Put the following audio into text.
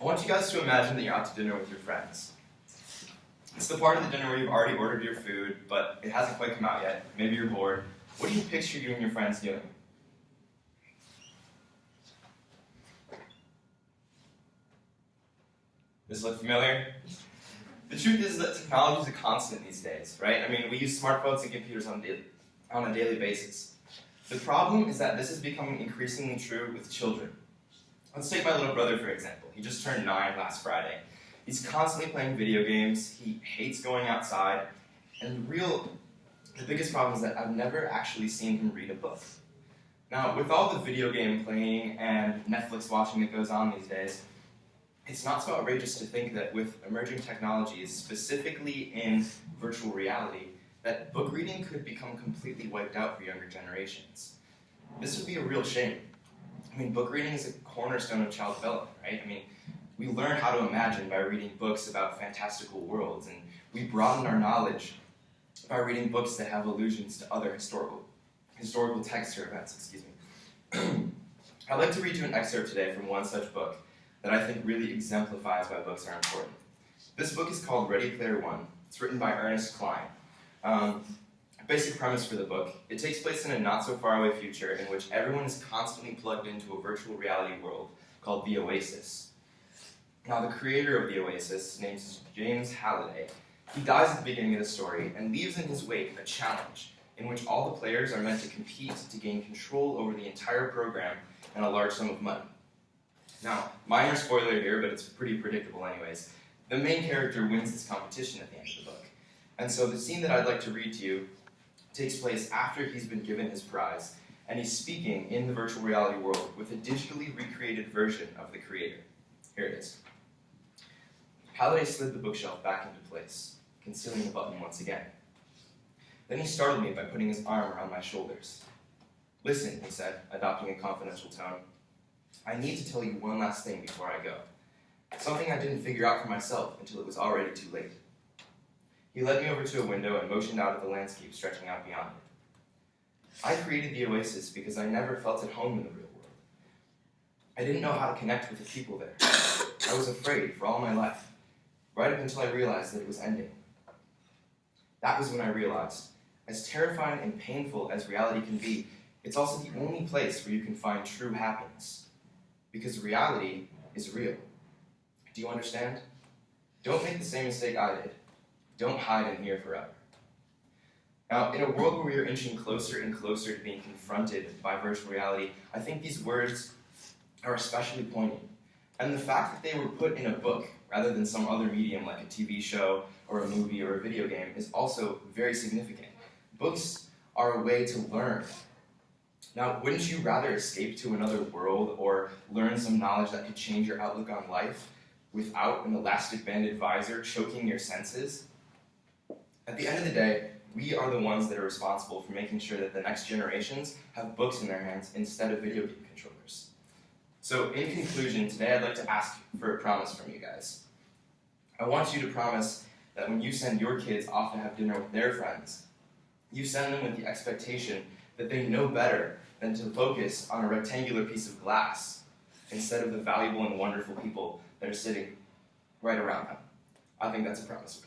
I want you guys to imagine that you're out to dinner with your friends. It's the part of the dinner where you've already ordered your food, but it hasn't quite come out yet. Maybe you're bored. What do you picture you and your friends doing? This look familiar? The truth is that technology is a constant these days, right? I mean, we use smartphones and computers on a daily basis. The problem is that this is becoming increasingly true with children. Let's take my little brother, for example. He just turned 9 last Friday. He's constantly playing video games, he hates going outside, and the biggest problem is that I've never actually seen him read a book. Now, with all the video game playing and Netflix watching that goes on these days, it's not so outrageous to think that with emerging technologies, specifically in virtual reality, that book reading could become completely wiped out for younger generations. This would be a real shame. I mean, book reading is a cornerstone of child development, right? I mean, we learn how to imagine by reading books about fantastical worlds, and we broaden our knowledge by reading books that have allusions to other historical texts or events, I'd like to read you an excerpt today from one such book that I think really exemplifies why books are important. This book is called Ready Player One. It's written by Ernest Cline. Basic premise for the book: it takes place in a not-so-far-away future in which everyone is constantly plugged into a virtual reality world called the Oasis. Now, the creator of the Oasis, his name is James Halliday. He dies at the beginning of the story and leaves in his wake a challenge in which all the players are meant to compete to gain control over the entire program and a large sum of money. Now, minor spoiler here, but it's pretty predictable anyways. The main character wins this competition at the end of the book. And so the scene that I'd like to read to you takes place after he's been given his prize, and he's speaking in the virtual reality world with a digitally recreated version of the creator. Here it is. Halliday slid the bookshelf back into place, concealing the button once again. Then he startled me by putting his arm around my shoulders. "Listen," he said, adopting a confidential tone. "I need to tell you one last thing before I go. Something I didn't figure out for myself until it was already too late." He led me over to a window and motioned out at the landscape stretching out beyond it. "I created the Oasis because I never felt at home in the real world. I didn't know how to connect with the people there. I was afraid for all my life, right up until I realized that it was ending. That was when I realized, as terrifying and painful as reality can be, it's also the only place where you can find true happiness. Because reality is real. Do you understand? Don't make the same mistake I did. Don't hide in here forever." Now, in a world where we are inching closer and closer to being confronted by virtual reality, I think these words are especially poignant. And the fact that they were put in a book rather than some other medium like a TV show or a movie or a video game is also very significant. Books are a way to learn. Now, wouldn't you rather escape to another world or learn some knowledge that could change your outlook on life without an elastic band advisor choking your senses? At the end of the day, we are the ones that are responsible for making sure that the next generations have books in their hands instead of video game controllers. So in conclusion, today I'd like to ask for a promise from you guys. I want you to promise that when you send your kids off to have dinner with their friends, you send them with the expectation that they know better than to focus on a rectangular piece of glass instead of the valuable and wonderful people that are sitting right around them. I think that's a promise.